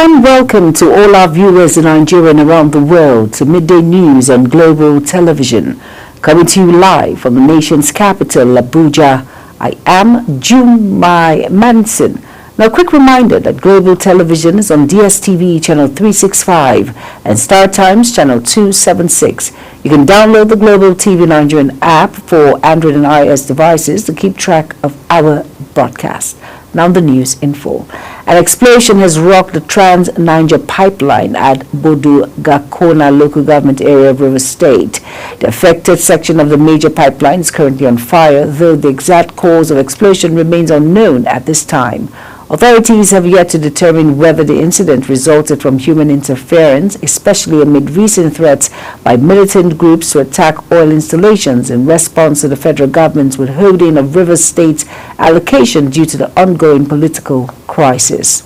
and welcome to all our viewers in Nigeria and around the world to Midday News on Global Television, coming to you live from the nation's capital, Abuja. I am Jumai Manson. Now, a quick reminder that Global Television is on DSTV channel 365 and Star Times channel 276. You can download the Global TV Nigerian app for Android and iOS devices to keep track of our broadcast. Now the news in full. An explosion has rocked the Trans-Niger pipeline at Bodu-Gakona local government area of Rivers State. The affected section of the major pipeline is currently on fire, though the exact cause of explosion remains unknown at this time. Authorities have yet to determine whether the incident resulted from human interference, especially amid recent threats by militant groups to attack oil installations in response to the federal government's withholding of Rivers State's allocation due to the ongoing political crisis.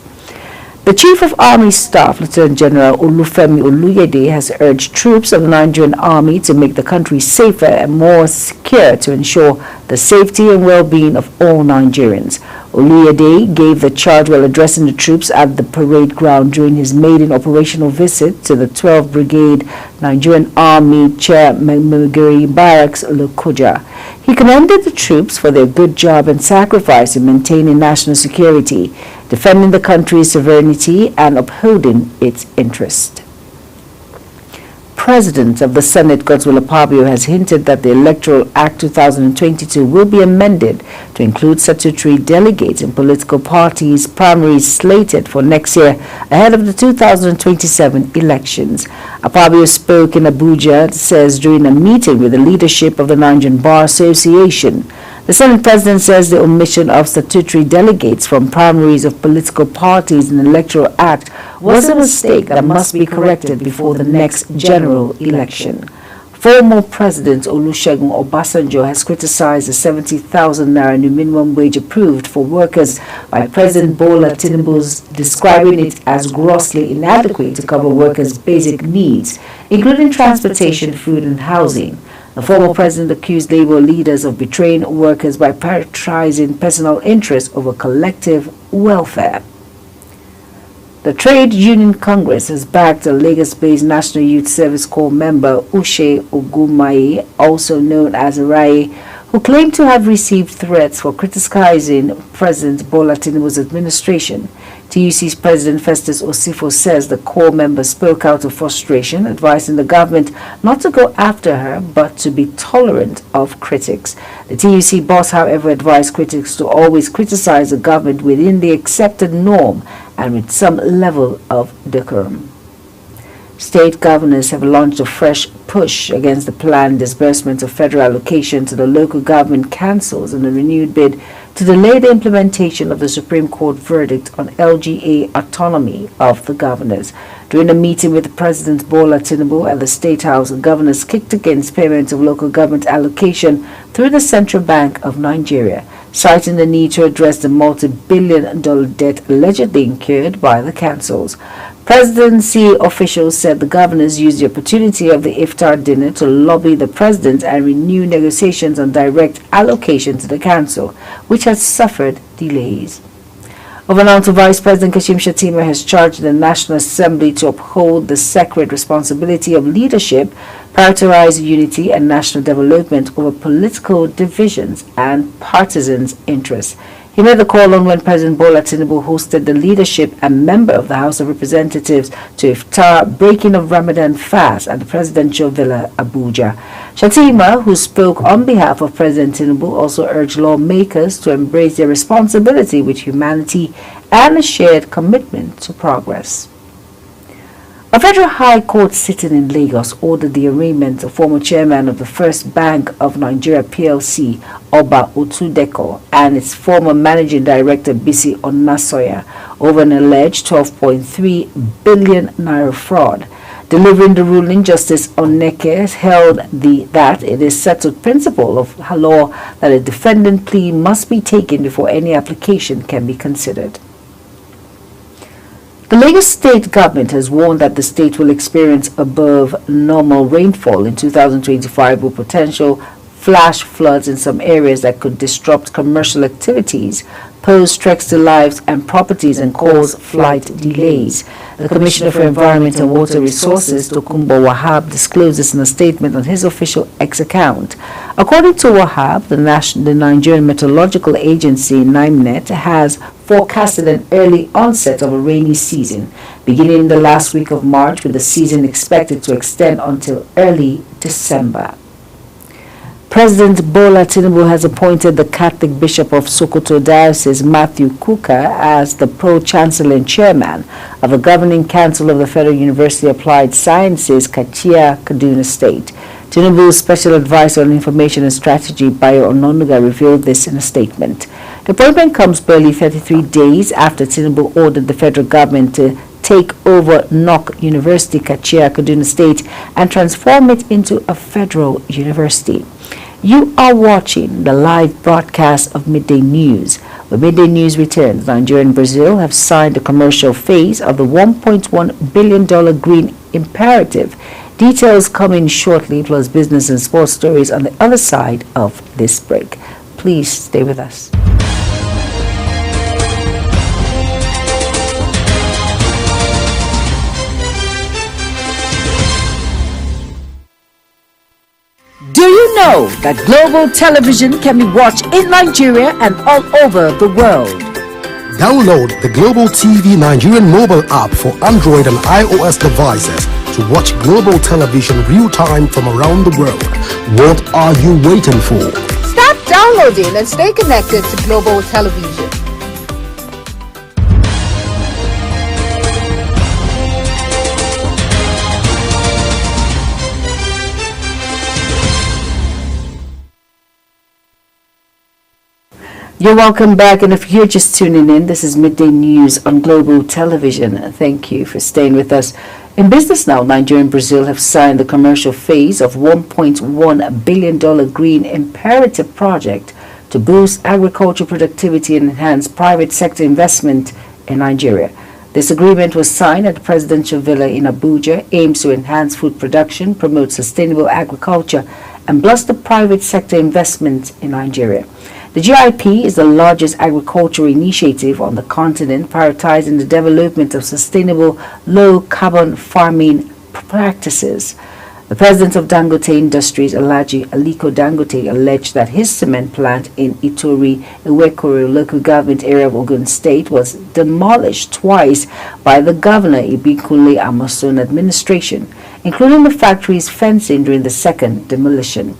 The Chief of Army Staff, Lieutenant General Olufemi Oluyede, has urged troops of the Nigerian Army to make the country safer and more secure to ensure the safety and well-being of all Nigerians. Oluyede gave the charge while addressing the troops at the parade ground during his maiden operational visit to the 12th Brigade Nigerian Army Chair Memigiri Barracks, Lokoja. He commended the troops for their good job and sacrifice in maintaining national security, defending the country's sovereignty and upholding its interest. President of the Senate, Godswill Akpabio, has hinted that the Electoral Act 2022 will be amended to include statutory delegates in political parties' primaries slated for next year ahead of the 2027 elections. Akpabio spoke in Abuja, says, during a meeting with the leadership of the Nigerian Bar Association. The Senate President says the omission of statutory delegates from primaries of political parties in the Electoral Act was a mistake that must be corrected before the next general election. Former President Olusegun Obasanjo has criticized the 70,000 naira new minimum wage approved for workers by President Bola Tinubu, describing it as grossly inadequate to cover workers' basic needs, including transportation, food, and housing. The former president accused labor leaders of betraying workers by prioritizing personal interests over collective welfare. The Trade Union Congress has backed a Lagos-based National Youth Service Corps member, Uche Ogumaye, also known as Rai, who claimed to have received threats for criticizing President Bola Tinubu's administration. TUC's President Festus Osifo says the Corps member spoke out of frustration, advising the government not to go after her but to be tolerant of critics. The TUC boss, however, advised critics to always criticize the government within the accepted norm and with some level of decorum. State governors have launched a fresh push against the planned disbursement of federal allocation to the local government councils in a renewed bid to delay the implementation of the Supreme Court verdict on LGA autonomy of the governors. During a meeting with President Bola Tinubu at the State House, the governors kicked against payment of local government allocation through the Central Bank of Nigeria, citing the need to address the multi-billion-dollar debt allegedly incurred by the councils. Presidency officials said the governors used the opportunity of the iftar dinner to lobby the president and renew negotiations on direct allocation to the council, which has suffered delays. Overnight, Vice President Kashim Shettima has charged the National Assembly to uphold the sacred responsibility of leadership, prioritize unity and national development over political divisions and partisans' interests. He made the call on when President Bola Tinubu hosted the leadership and member of the House of Representatives to iftar breaking of Ramadan fast at the presidential villa, Abuja. Shettima, who spoke on behalf of President Tinubu, also urged lawmakers to embrace their responsibility with humanity and a shared commitment to progress. A federal high court sitting in Lagos ordered the arraignment of former chairman of the First Bank of Nigeria PLC, Oba Otudeko, and its former managing director, Bisi Onasoya, over an alleged 12.3 billion naira fraud. Delivering the ruling, Justice Oneke held that it is settled principle of law that a defendant plea must be taken before any application can be considered. The Lagos state government has warned that the state will experience above normal rainfall in 2025 with potential flash floods in some areas that could disrupt commercial activities pose threats to lives and properties and cause flight delays. The Commissioner for Environment and Water Resources, Tokunbo Wahab, disclosed this in a statement on his official X account. According to Wahab, the Nigerian Meteorological Agency, NIMET, has forecasted an early onset of a rainy season, beginning the last week of March, with the season expected to extend until early December. President Bola Tinubu has appointed the Catholic Bishop of Sokoto Diocese, Matthew Kuka, as the Pro-Chancellor and Chairman of the Governing Council of the Federal University Applied Sciences, Kachia, Kaduna State. Tinubu's Special Advisor on Information and Strategy, Bayo Ononuga, revealed this in a statement. The appointment comes barely 33 days after Tinubu ordered the federal government to take over NOC University, Kachia, Kaduna State, and transform it into a federal university. You are watching the live broadcast of Midday News. When Midday News returns, Nigeria and Brazil have signed the commercial phase of the $1.1 billion Green Imperative. Details coming shortly, plus business and sports stories on the other side of this break. Please stay with us. Do you know that global television can be watched in Nigeria and all over the world? Download the Global TV Nigerian mobile app for Android and iOS devices to watch global television real-time from around the world. What are you waiting for? Start downloading and stay connected to global television. You're welcome back, and if you're just tuning in, this is Midday News on Global Television. Thank you for staying with us. In business now, Nigeria and Brazil have signed the commercial phase of $1.1 billion Green Imperative project to boost agricultural productivity and enhance private sector investment in Nigeria. This agreement was signed at the Presidential Villa in Abuja, aims to enhance food production, promote sustainable agriculture, and boost the private sector investment in Nigeria. The GIP is the largest agricultural initiative on the continent, prioritizing the development of sustainable, low-carbon farming practices. The president of Dangote Industries, Alhaji Aliko Dangote, alleged that his cement plant in Itori, Iwekoro local government area of Ogun State, was demolished twice by the governor Ibikunle Amosun administration, including the factory's fencing during the second demolition.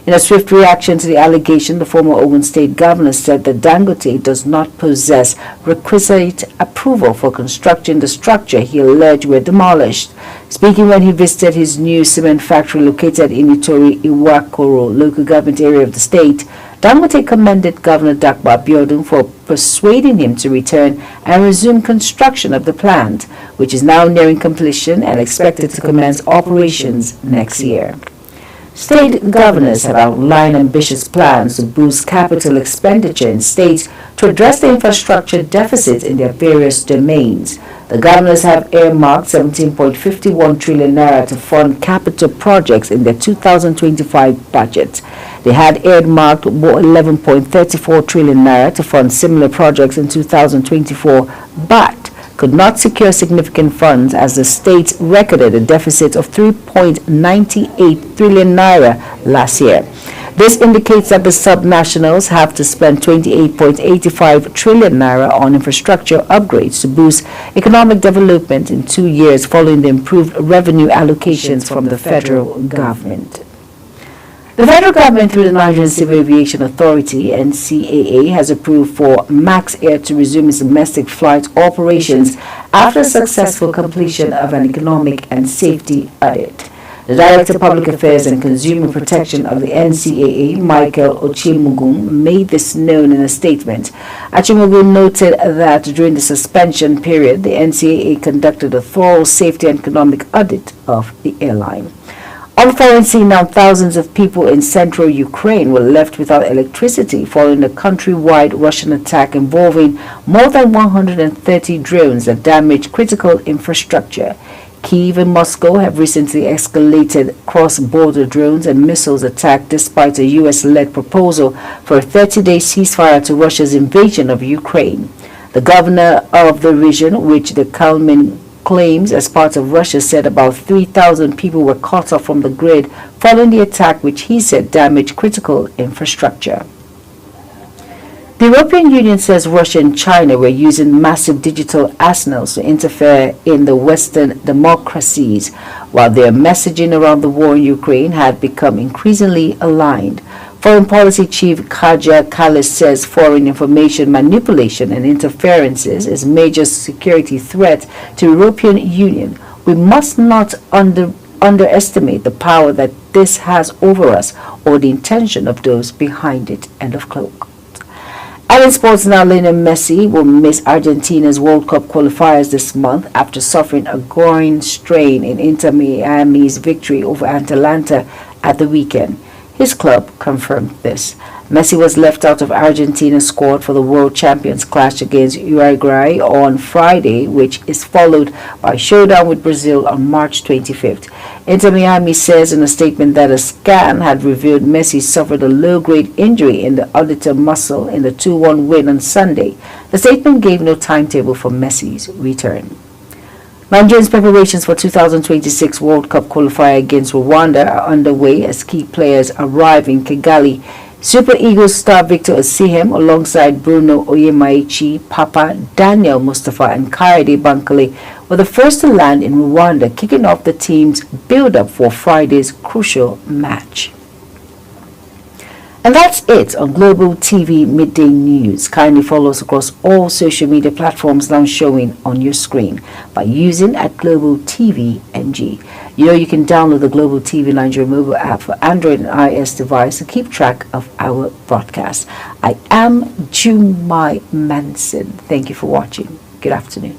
In a swift reaction to the allegation, the former Ogun State governor said that Dangote does not possess requisite approval for constructing the structure he alleged were demolished. Speaking when he visited his new cement factory located in Itori, Iwakoro, local government area of the state, Dangote commended Governor Dakwa Abiodun for persuading him to return and resume construction of the plant, which is now nearing completion and expected to commence operations next year. State governors have outlined ambitious plans to boost capital expenditure in states to address the infrastructure deficits in their various domains. The governors have earmarked 17.51 trillion naira to fund capital projects in their 2025 budget. They had earmarked 11.34 trillion naira to fund similar projects in 2024, but could not secure significant funds as the states recorded a deficit of 3.98 trillion naira last year. This indicates that the subnationals have to spend 28.85 trillion naira on infrastructure upgrades to boost economic development in 2 years following the improved revenue allocations from the federal government. The federal government, through the Nigerian Civil Aviation Authority, NCAA, has approved for Max Air to resume its domestic flight operations after successful completion of an economic and safety audit. The Director of Public Affairs and Consumer Protection of the NCAA, Michael Ochimugun, made this known in a statement. Ochimugun noted that during the suspension period, the NCAA conducted a thorough safety and economic audit of the airline. On the foreign scene now, thousands of people in central Ukraine were left without electricity following a countrywide Russian attack involving more than 130 drones that damaged critical infrastructure. Kyiv and Moscow have recently escalated cross-border drones and missiles attack despite a U.S.-led proposal for a 30-day ceasefire to Russia's invasion of Ukraine. The governor of the region, which the Kremlin claims as part of Russia, said about 3,000 people were cut off from the grid following the attack, which he said damaged critical infrastructure. The European Union says Russia and China were using massive digital arsenals to interfere in the Western democracies, while their messaging around the war in Ukraine had become increasingly aligned. Foreign Policy Chief Kaja Kallas says foreign information manipulation and interferences is a major security threat to the European Union. We must not underestimate the power that this has over us or the intention of those behind it. End of quote. And in sports now, Lionel Messi will miss Argentina's World Cup qualifiers this month after suffering a groin strain in Inter Miami's victory over Atalanta at the weekend. His club confirmed this. Messi was left out of Argentina's squad for the world champions clash against Uruguay on Friday, which is followed by a showdown with Brazil on March 25th. Inter Miami says in a statement that a scan had revealed Messi suffered a low-grade injury in the adductor muscle in the 2-1 win on Sunday. The statement gave no timetable for Messi's return. Nigeria's preparations for 2026 World Cup qualifier against Rwanda are underway as key players arrive in Kigali. Super Eagles star Victor Osimhen alongside Bruno Onyemaechi, Papa, Daniel Mustafa and Kayode Bankole were the first to land in Rwanda, kicking off the team's build-up for Friday's crucial match. And that's it on Global TV Midday News. Kindly follow us across all social media platforms now showing on your screen by using @Global TV NG. You know you can download the Global TV Nigeria mobile app for Android and iOS device to keep track of our broadcast. I am Jumai Manson. Thank you for watching. Good afternoon.